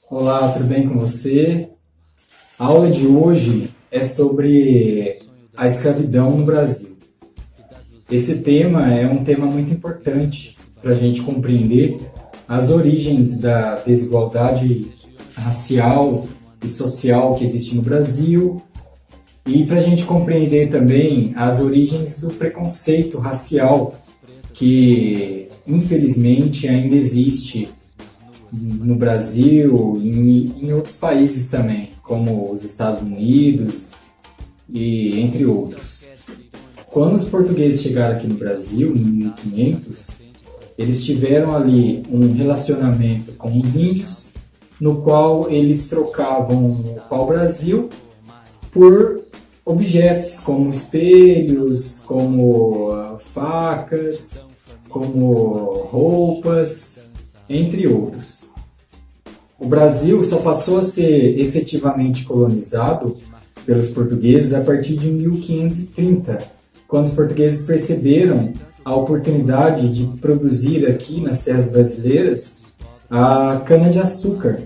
Olá, tudo bem com você? A aula de hoje é sobre a escravidão no Brasil. Esse tema é um tema muito importante para a gente compreender as origens da desigualdade racial e social que existe no Brasil e para a gente compreender também as origens do preconceito racial que, infelizmente, ainda existe no Brasil e em outros países também, como os Estados Unidos e entre outros. Quando os portugueses chegaram aqui no Brasil, em 1500, eles tiveram ali um relacionamento com os índios, no qual eles trocavam o pau-brasil por objetos como espelhos, como facas, como roupas, entre outros. O Brasil só passou a ser efetivamente colonizado pelos portugueses a partir de 1530, quando os portugueses perceberam a oportunidade de produzir aqui nas terras brasileiras a cana-de-açúcar,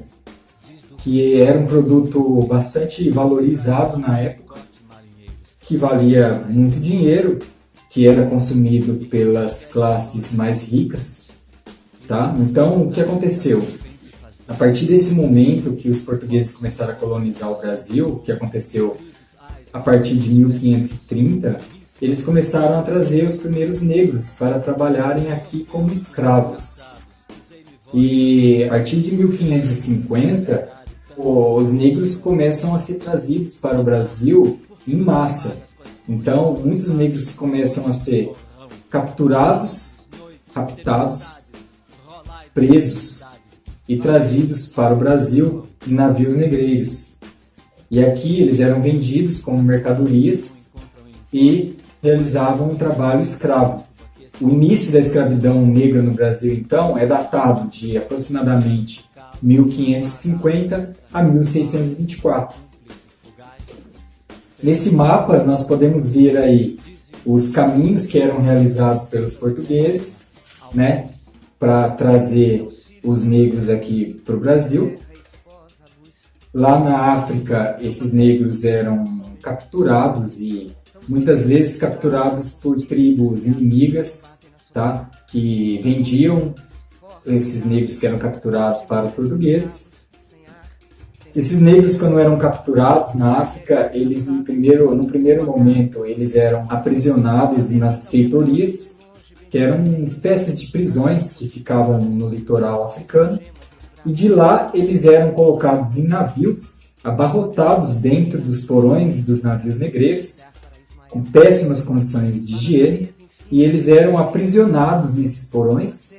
que era um produto bastante valorizado na época, que valia muito dinheiro, que era consumido pelas classes mais ricas. Tá? Então, o que aconteceu? A partir desse momento que os portugueses começaram a colonizar o Brasil, que aconteceu a partir de 1530, eles começaram a trazer os primeiros negros para trabalharem aqui como escravos. E a partir de 1550, os negros começam a ser trazidos para o Brasil em massa. Então, muitos negros começam a ser capturados, raptados, presos e trazidos para o Brasil em navios negreiros. E aqui eles eram vendidos como mercadorias e realizavam um trabalho escravo. O início da escravidão negra no Brasil, então, é datado de aproximadamente 1550 a 1624. Nesse mapa, nós podemos ver aí os caminhos que eram realizados pelos portugueses, né, para trazer os negros aqui para o Brasil. Lá na África, esses negros eram capturados e muitas vezes capturados por tribos inimigas, tá? Que vendiam esses negros que eram capturados para os portugueses. Esses negros, quando eram capturados na África, eles no primeiro momento eles eram aprisionados nas feitorias, que eram espécies de prisões que ficavam no litoral africano, e de lá eles eram colocados em navios, abarrotados dentro dos porões dos navios negreiros, com péssimas condições de higiene, e eles eram aprisionados nesses porões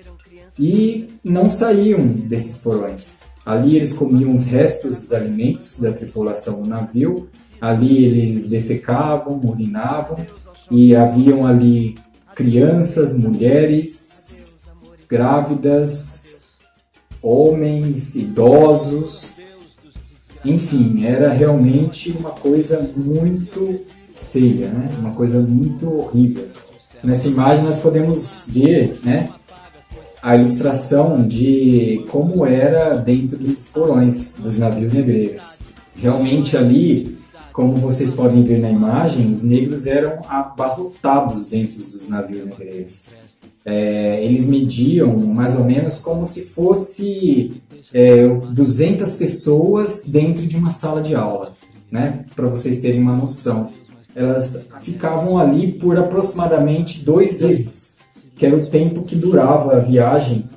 e não saíam desses porões. Ali eles comiam os restos dos alimentos da tripulação do navio, ali eles defecavam, urinavam, e haviam ali crianças, mulheres, grávidas, homens, idosos, enfim, era realmente uma coisa muito feia, né? Uma coisa muito horrível. Nessa imagem nós podemos ver, né, a ilustração de como era dentro desses porões dos navios negreiros. Realmente ali, como vocês podem ver na imagem, os negros eram abarrotados dentro dos navios negreiros. Eles mediam mais ou menos como se fosse 200 pessoas dentro de uma sala de aula, né? Para vocês terem uma noção. Elas ficavam ali por aproximadamente 2 meses, que era o tempo que durava a viagem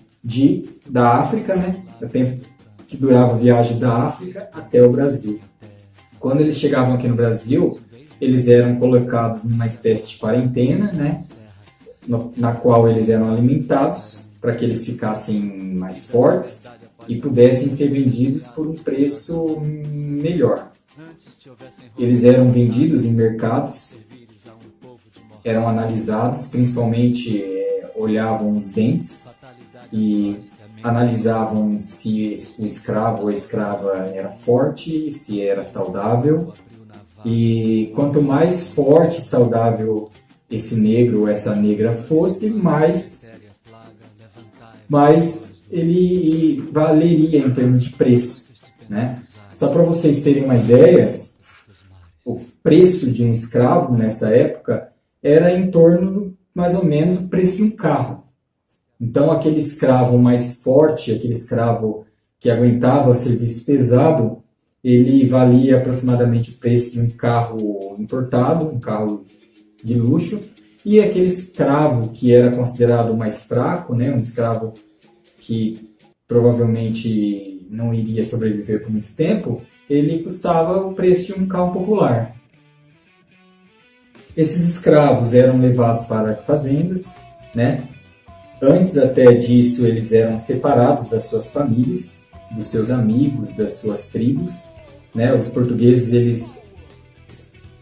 da África, né? O tempo que durava a viagem da África até o Brasil. Quando eles chegavam aqui no Brasil, eles eram colocados numa espécie de quarentena, né, na qual eles eram alimentados para que eles ficassem mais fortes e pudessem ser vendidos por um preço melhor. Eles eram vendidos em mercados, eram analisados, principalmente olhavam os dentes e analisavam se o escravo ou a escrava era forte, se era saudável. E quanto mais forte e saudável esse negro ou essa negra fosse, mais ele valeria em termos de preço. né? Só para vocês terem uma ideia, o preço de um escravo nessa época era em torno, mais ou menos, do preço de um carro. Então, aquele escravo mais forte, aquele escravo que aguentava serviço pesado, ele valia aproximadamente o preço de um carro importado, um carro de luxo, e aquele escravo que era considerado mais fraco, né, um escravo que provavelmente não iria sobreviver por muito tempo, ele custava o preço de um carro popular. Esses escravos eram levados para fazendas, né? Antes até disso, eles eram separados das suas famílias, dos seus amigos, das suas tribos, né? Os portugueses, eles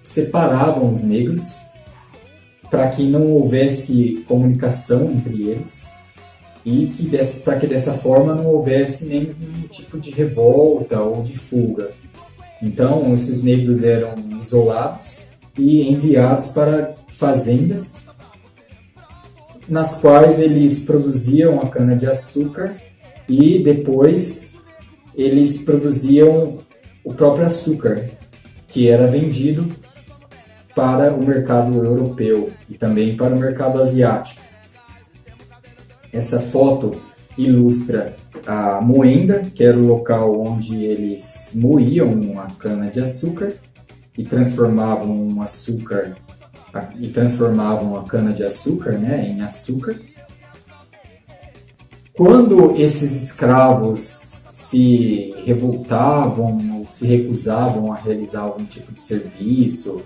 separavam os negros para que não houvesse comunicação entre eles e para que dessa forma não houvesse nenhum tipo de revolta ou de fuga. Então, esses negros eram isolados e enviados para fazendas nas quais eles produziam a cana-de-açúcar e depois eles produziam o próprio açúcar, que era vendido para o mercado europeu e também para o mercado asiático. Essa foto ilustra a moenda, que era o local onde eles moíam a cana-de-açúcar e transformavam a cana-de-açúcar, né, em açúcar. Quando esses escravos se revoltavam ou se recusavam a realizar algum tipo de serviço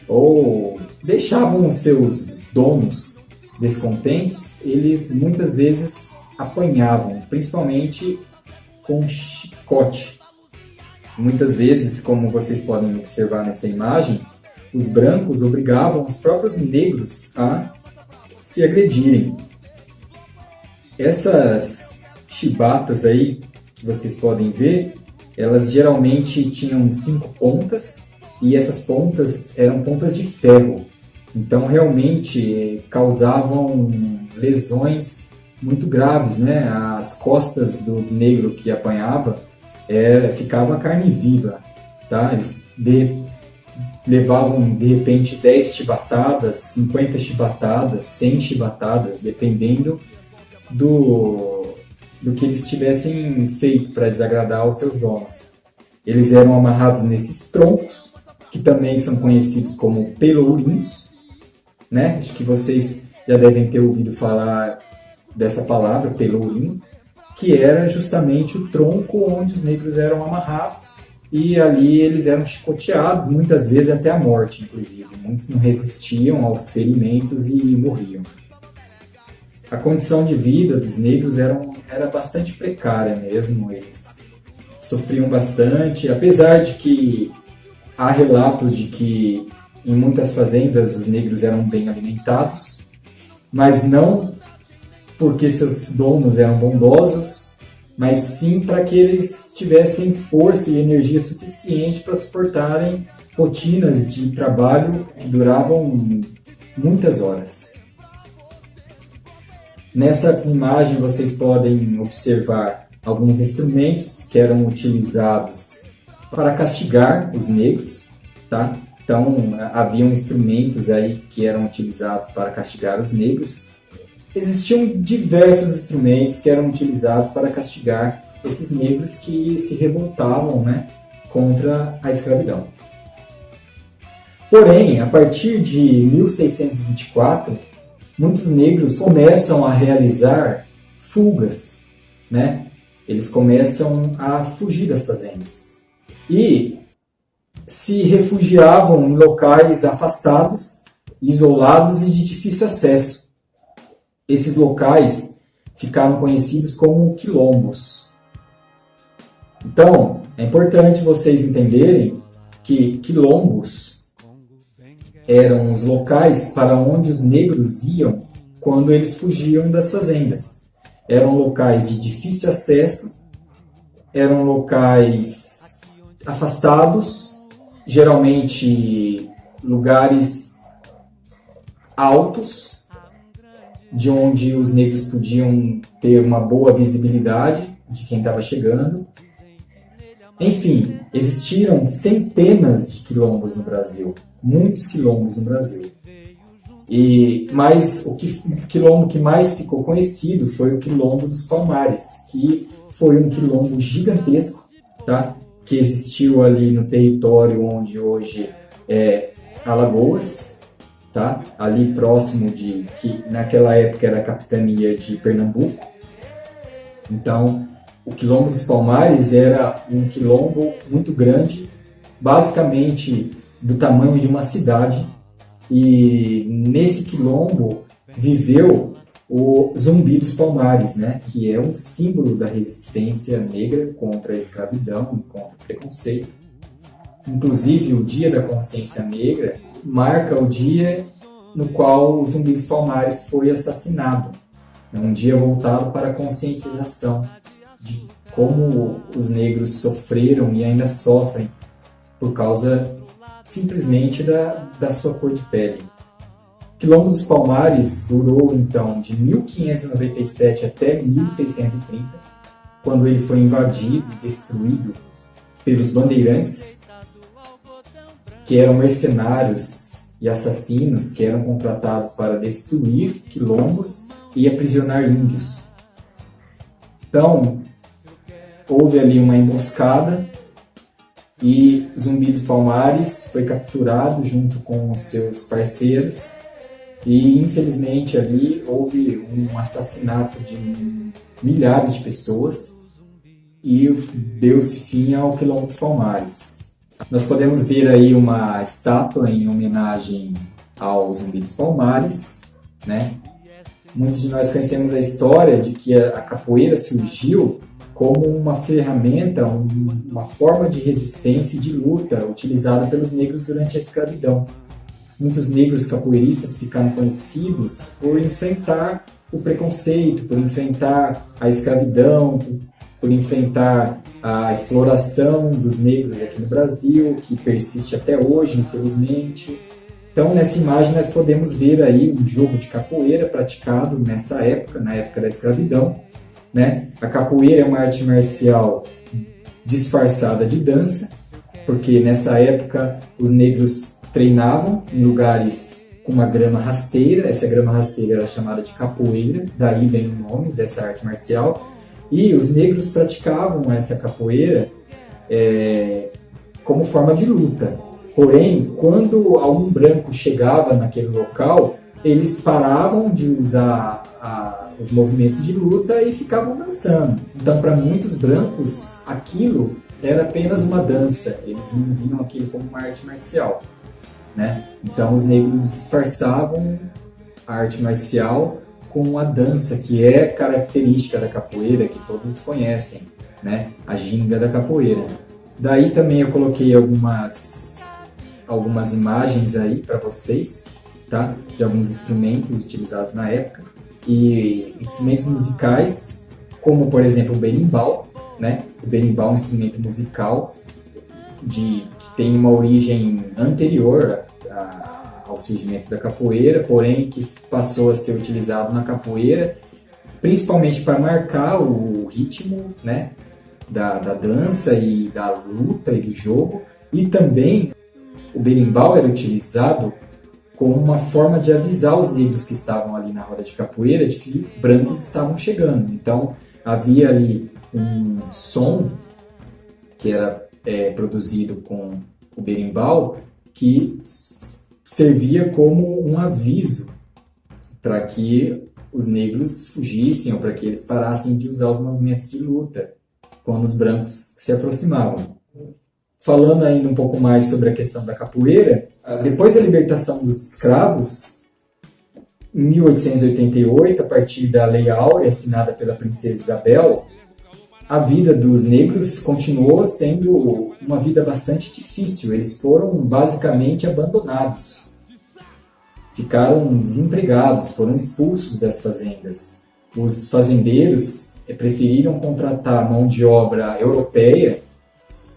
ou deixavam os seus donos descontentes, eles muitas vezes apanhavam, principalmente com chicote. Muitas vezes, como vocês podem observar nessa imagem, os brancos obrigavam os próprios negros a se agredirem. Essas chibatas aí, que vocês podem ver, elas geralmente tinham 5 pontas, e essas pontas eram pontas de ferro. Então, realmente, causavam lesões muito graves, né? As costas do negro que apanhava ficava carne viva, tá? Eles levavam, de repente, 10 chibatadas, 50 chibatadas, 100 chibatadas, dependendo do que eles tivessem feito para desagradar aos seus donos. Eles eram amarrados nesses troncos, que também são conhecidos como pelourinhos, né? Acho que vocês já devem ter ouvido falar dessa palavra, pelourinho, que era justamente o tronco onde os negros eram amarrados e ali eles eram chicoteados, muitas vezes até a morte, inclusive. Muitos não resistiam aos ferimentos e morriam. A condição de vida dos negros era bastante precária mesmo, eles sofriam bastante, apesar de que há relatos de que em muitas fazendas os negros eram bem alimentados, mas não porque seus donos eram bondosos, mas sim para que eles tivessem força e energia suficiente para suportarem rotinas de trabalho que duravam muitas horas. Nessa imagem vocês podem observar alguns instrumentos que eram utilizados para castigar os negros, tá? Então, haviam instrumentos aí que eram utilizados para castigar os negros. Existiam diversos instrumentos que eram utilizados para castigar esses negros que se revoltavam, né, contra a escravidão. Porém, a partir de 1624, muitos negros começam a realizar fugas, né? Eles começam a fugir das fazendas e se refugiavam em locais afastados, isolados e de difícil acesso. Esses locais ficaram conhecidos como quilombos. Então, é importante vocês entenderem que quilombos eram os locais para onde os negros iam quando eles fugiam das fazendas. Eram locais de difícil acesso, eram locais afastados, geralmente lugares altos, de onde os negros podiam ter uma boa visibilidade de quem estava chegando. Enfim, existiram centenas de quilombos no Brasil, muitos quilombos no Brasil. Mas o quilombo que mais ficou conhecido foi o Quilombo dos Palmares, que foi um quilombo gigantesco, tá? Que existiu ali no território onde hoje é Alagoas, tá? Ali próximo que naquela época era a capitania de Pernambuco. Então, o Quilombo dos Palmares era um quilombo muito grande, basicamente do tamanho de uma cidade, e nesse quilombo viveu o Zumbi dos Palmares, né? Que é um símbolo da resistência negra contra a escravidão e contra o preconceito. Inclusive, o Dia da Consciência Negra marca o dia no qual o Zumbi dos Palmares foi assassinado. É um dia voltado para a conscientização de como os negros sofreram e ainda sofrem por causa simplesmente da sua cor de pele. O Quilombo dos Palmares durou, então, de 1597 até 1630, quando ele foi invadido e destruído pelos bandeirantes, que eram mercenários e assassinos que eram contratados para destruir quilombos e aprisionar índios. Então, houve ali uma emboscada e Zumbi dos Palmares foi capturado junto com os seus parceiros e, infelizmente, ali houve um assassinato de milhares de pessoas e deu-se fim ao Quilombo dos Palmares. Nós podemos ver aí uma estátua em homenagem ao Zumbi dos Palmares, né? Muitos de nós conhecemos a história de que a capoeira surgiu como uma ferramenta, uma forma de resistência e de luta utilizada pelos negros durante a escravidão. Muitos negros capoeiristas ficaram conhecidos por enfrentar o preconceito, por enfrentar a escravidão, por enfrentar a exploração dos negros aqui no Brasil, que persiste até hoje, infelizmente. Então, nessa imagem, nós podemos ver aí um jogo de capoeira praticado nessa época, na época da escravidão, né? A capoeira é uma arte marcial disfarçada de dança, porque nessa época os negros treinavam em lugares com uma grama rasteira. Essa grama rasteira era chamada de capoeira, daí vem o nome dessa arte marcial. E os negros praticavam essa capoeira como forma de luta. Porém, quando algum branco chegava naquele local, eles paravam de usar os movimentos de luta e ficavam dançando. Então, para muitos brancos, aquilo era apenas uma dança. Eles não viam aquilo como uma arte marcial, né? Então, os negros disfarçavam a arte marcial com a dança, que é característica da capoeira, que todos conhecem, né? A ginga da capoeira. Daí também eu coloquei algumas imagens aí para vocês, tá? De alguns instrumentos utilizados na época. E instrumentos musicais, como por exemplo o berimbau, né? O berimbau é um instrumento musical que tem uma origem anterior ao surgimento da capoeira, porém que passou a ser utilizado na capoeira, principalmente para marcar o ritmo, né? Da dança e da luta e do jogo. E também o berimbau era utilizado como uma forma de avisar os negros que estavam ali na roda de capoeira de que brancos estavam chegando. Então, havia ali um som que era produzido com o berimbau que servia como um aviso para que os negros fugissem ou para que eles parassem de usar os movimentos de luta quando os brancos se aproximavam. Falando ainda um pouco mais sobre a questão da capoeira, depois da libertação dos escravos, em 1888, a partir da Lei Áurea, assinada pela Princesa Isabel, a vida dos negros continuou sendo uma vida bastante difícil. Eles foram basicamente abandonados, ficaram desempregados, foram expulsos das fazendas. Os fazendeiros preferiram contratar mão de obra europeia,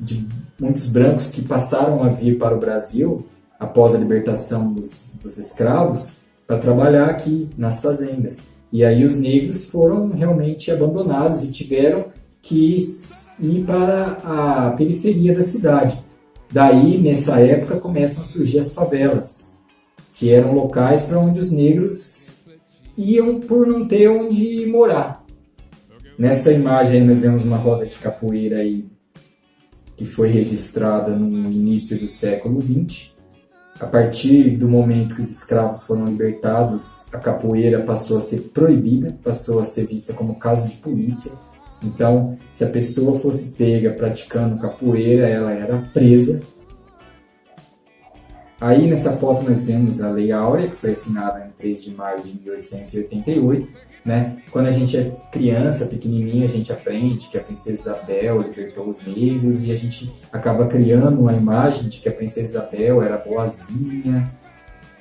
de muitos brancos que passaram a vir para o Brasil após a libertação dos escravos para trabalhar aqui nas fazendas. E aí os negros foram realmente abandonados e tiveram que ir para a periferia da cidade. Daí, nessa época, começam a surgir as favelas, que eram locais para onde os negros iam por não ter onde morar. Nessa imagem nós vemos uma roda de capoeira aí, que foi registrada no início do século XX. A partir do momento que os escravos foram libertados, a capoeira passou a ser proibida, passou a ser vista como caso de polícia. Então, se a pessoa fosse pega praticando capoeira, ela era presa. Aí nessa foto nós temos a Lei Áurea, que foi assinada em 3 de maio de 1888. Né? Quando a gente é criança, pequenininha, a gente aprende que a Princesa Isabel libertou os negros e a gente acaba criando uma imagem de que a Princesa Isabel era boazinha,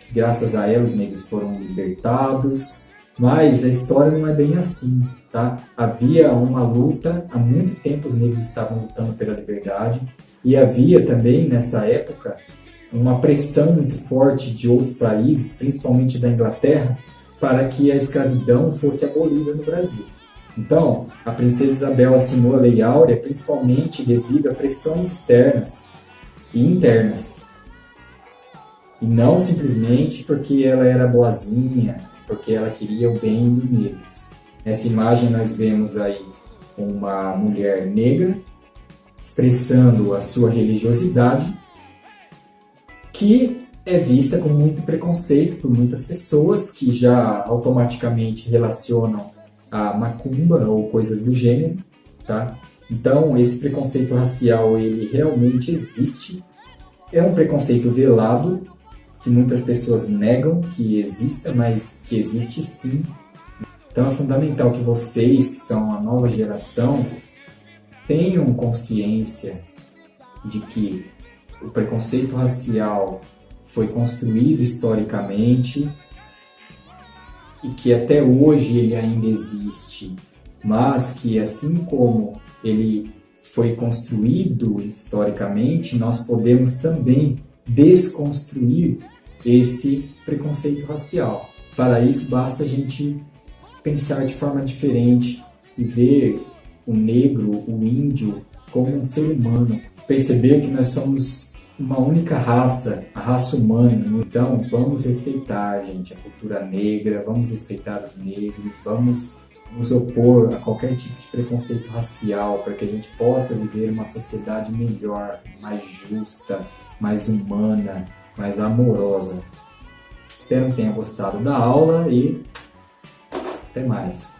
que graças a ela os negros foram libertados. Mas a história não é bem assim, tá? Havia uma luta, há muito tempo os negros estavam lutando pela liberdade e havia também, nessa época, uma pressão muito forte de outros países, principalmente da Inglaterra, para que a escravidão fosse abolida no Brasil. Então, a Princesa Isabel assinou a Lei Áurea principalmente devido a pressões externas e internas. E não simplesmente porque ela era boazinha, porque ela queria o bem dos negros. Nessa imagem nós vemos aí uma mulher negra expressando a sua religiosidade, que é vista com muito preconceito por muitas pessoas que já automaticamente relacionam a macumba ou coisas do gênero, tá? Então, esse preconceito racial, ele realmente existe. É um preconceito velado, que muitas pessoas negam que exista, mas que existe sim. Então, é fundamental que vocês, que são a nova geração, tenham consciência de que o preconceito racial foi construído historicamente e que até hoje ele ainda existe, mas que assim como ele foi construído historicamente, nós podemos também desconstruir esse preconceito racial. Para isso, basta a gente pensar de forma diferente e ver o negro, o índio, como um ser humano. Perceber que nós somos uma única raça, a raça humana. Então, vamos respeitar, gente, a cultura negra, vamos respeitar os negros, vamos nos opor a qualquer tipo de preconceito racial para que a gente possa viver uma sociedade melhor, mais justa, mais humana, mais amorosa. Espero que tenha gostado da aula e até mais.